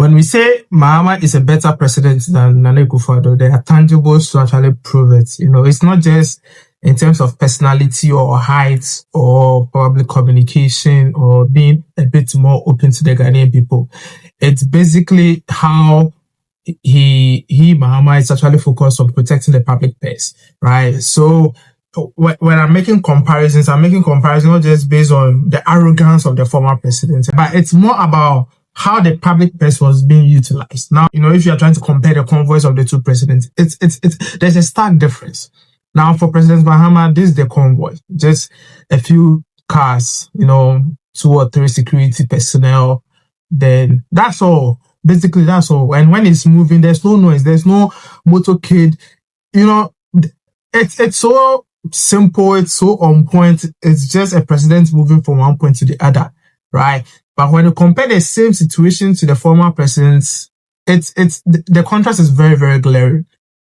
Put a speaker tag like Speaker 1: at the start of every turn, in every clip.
Speaker 1: when we say Mahama is a better president than Nana Akufo-Addo, there are tangibles to actually prove it. It's not just in terms of personality or height or probably communication or being a bit more open to the Ghanaian people. It's basically how Mahama is actually focused on protecting the public purse, right? So when I'm making comparisons not just based on the arrogance of the former president, but it's more about how the public purse was being utilized. Now, if you are trying to compare the convoys of the two presidents, there's a stark difference. Now, for President Mahama, this is the convoy, just a few cars, 2 or 3 security personnel. Then that's all. Basically, that's all. And when it's moving, there's no noise, there's no motorcade. It's so simple, it's so on point. It's just a president moving from one point to the other, right? But when you compare the same situation to the former presidents, the contrast is very, very glaring,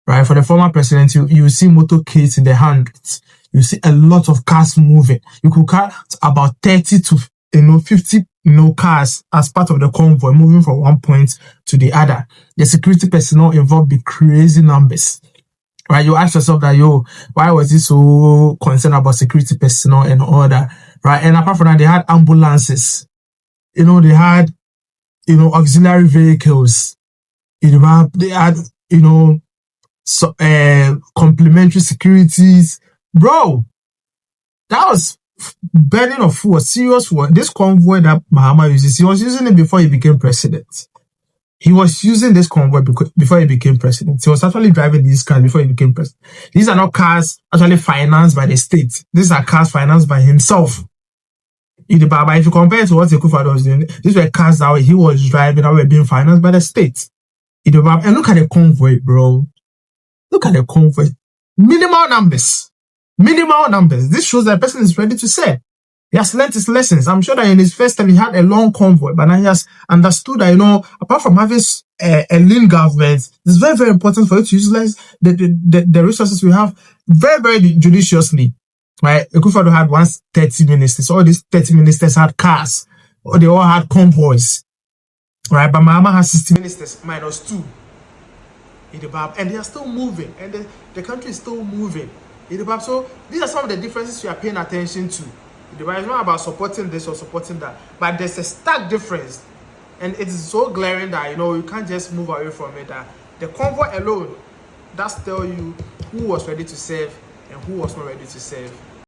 Speaker 1: right? For the former president, you see motorcades in the hundreds. You see a lot of cars moving. You could count about 30 to 50 cars as part of the convoy moving from one point to the other. The security personnel involved be crazy numbers. Right, you ask yourself that, why was he so concerned about security personnel and all that, right? And apart from that, they had ambulances, they had, auxiliary vehicles, they had, complementary securities. Bro, that was burning of fuel, serious fuel. This convoy that Mahama uses, he was using it before he became president. He was using this convoy before he became president. He was actually driving these cars before he became president. These are not cars actually financed by the state. These are cars financed by himself. But if you compare it to what Akufo-Addo was doing, these were cars that he was driving that were being financed by the state. And look at the convoy, bro. Look at the convoy. Minimal numbers. This shows that the person is ready to serve. He has learned his lessons. I'm sure that in his first time he had a long convoy, but now he has understood that, apart from having a lean government, it's very, very important for you to utilize the resources we have very, very judiciously. Right? Akufo-Addo had once 30 ministers. All these 30 ministers had cars, or they all had convoys. Right? But Mahama has 60 ministers minus 2. And they are still moving, and the country is still moving. So these are some of the differences we are paying attention to. It's not about supporting this or supporting that, but there's a stark difference, and it is so glaring that you can't just move away from it. That the convoy alone does tell you who was ready to serve and who was not ready to serve.